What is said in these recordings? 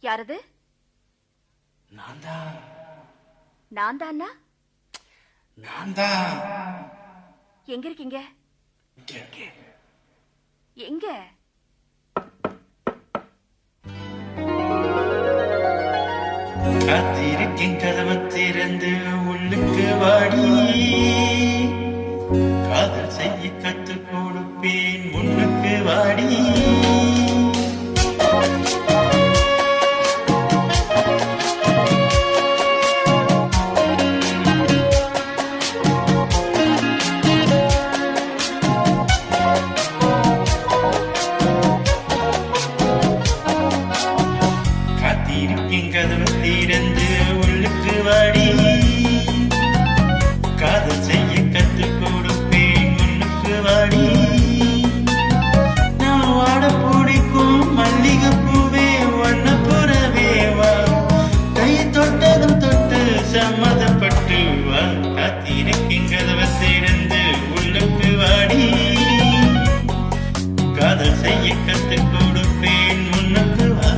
யாரது? நான் தான். நான் தானா? நான் தான். எங்க இருக்கீங்க? எங்க? காத்திருக்கேன் கதவை திறந்து உள்ளுக்கு வாடி, காதல் செய்ய கற்றுக் கொடுப்பேன் முன்னுக்கு வாடி. காத்திருக்கேன் கதவை திறந்து உள்ளுக்கு வாடி, காதல் செய்ய கற்றுக் கொடுப்பேன் முன்னுக்கு வாடி. நான் வாட பிடிக்கும் மல்லிகை பூவே வண்ணப்புறவே வா, கை தொட்டதும் தொட்டு சம்மதப்பட்டு வா. காத்திருக்கேன் கதவை திறந்து உள்ளுக்கு வாடி, காதல் செய்ய கற்றுக் கொடுப்பேன் முன்னுக்கு வா.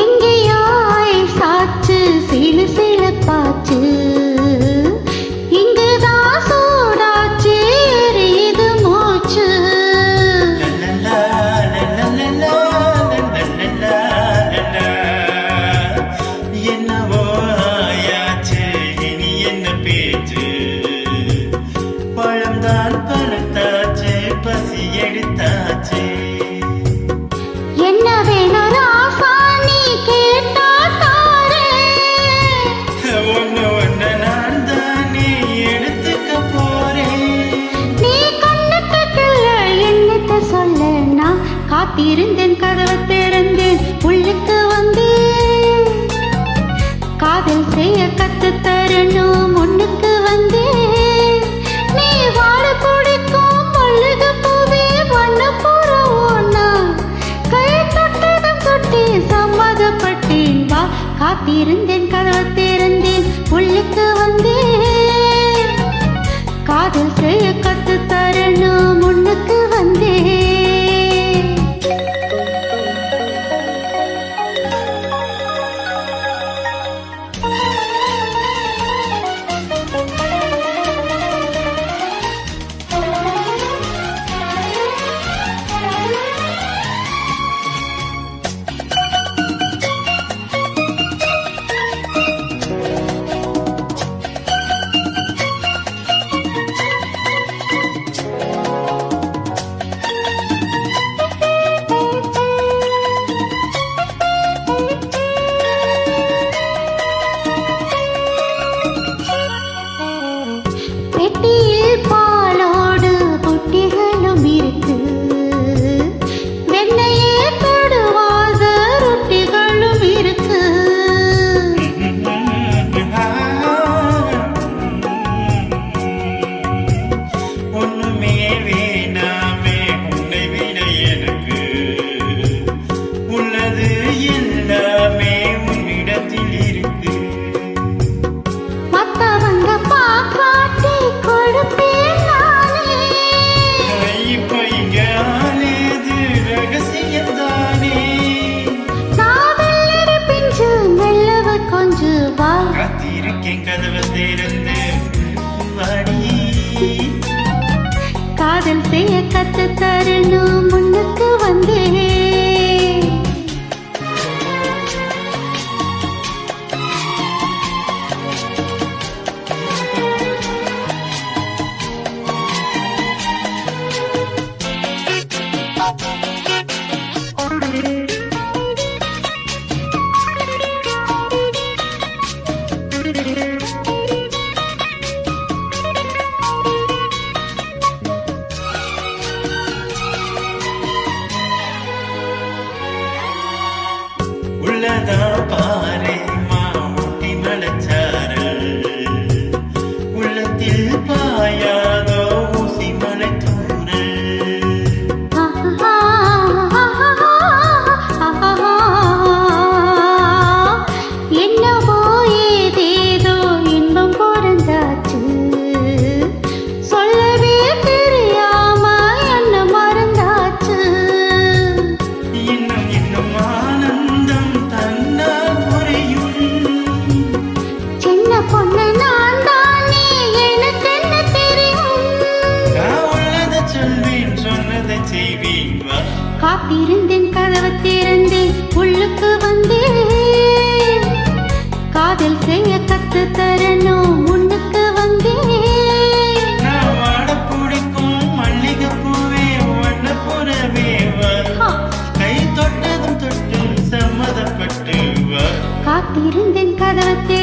எங்கேயாய் சாச்சு சிலு சிலப்பாச்சு, இங்குதான் சூடாச்சு எரியுது மூச்சு. என்னவோ ஆயாச்சு இனி என்ன பேச்சு, பழம்தான் பழுத்தாச்சு பசி எடுத்தாச்சு. என்ன வேணும் ராசா நீ கேட்டா தாரேன், ஒண்ணு ஒண்ணு நான் தானே எடுத்துக்க போறேன். நீ கண்ணுக்குள்ள என்னத்த சொல்ல நான் காத்திருந்தேன் கதவை திறந்தேன் உள்ளுக்கு வந்து, காதல் செய்ய கத்து தரணும் முன்னுக்கு வந்து. நீ வாழ பிடிக்கும் மல்லிகை பூவே வண்ண போறோன்னா, கை தொட்டதும் தொட்டி சம்மதப்பட்டேன் வா. காத்திருந்தேன் கதவை திறந்தேன் உள்ளுக்கு வந்து, காதல் செய்ய கத்து தரணும் முன்னுக்கு வந்தேன். பெட்டியில் பாலோடு புட்டிகளும் இருக்கு, வெண்ணையே தொடுவாத ரொட்டிகளும் இருக்கு. ஒண்ணுமே வேணாமே உன்னை விட எனக்கு, உள்ளது எல்லாமே உன்னிடத்தில் இருக்கு. மத்தவங்க பாக்காட்டி கொடுப்பேன் நானே, இப்ப இங்க ஆனது ரகசியம்தானே. காதல் பிஞ்சு மெல்லவ கொஞ்சு வா. காத்திருக்கேன் கதவை திறந்து வாடி, காதல் செய்ய கத்து தரணும் முன்னுக்கு வந்து. கத்து தரணும் முன்னுக்கு வந்தேன். நான் வாட பிடிக்கும் மல்லிகை பூவே வண்ண புறவே வா கை தொட்டதும் தொட்டு சம்மதப்பட்டு வா காத்திருந்தேன் கதவை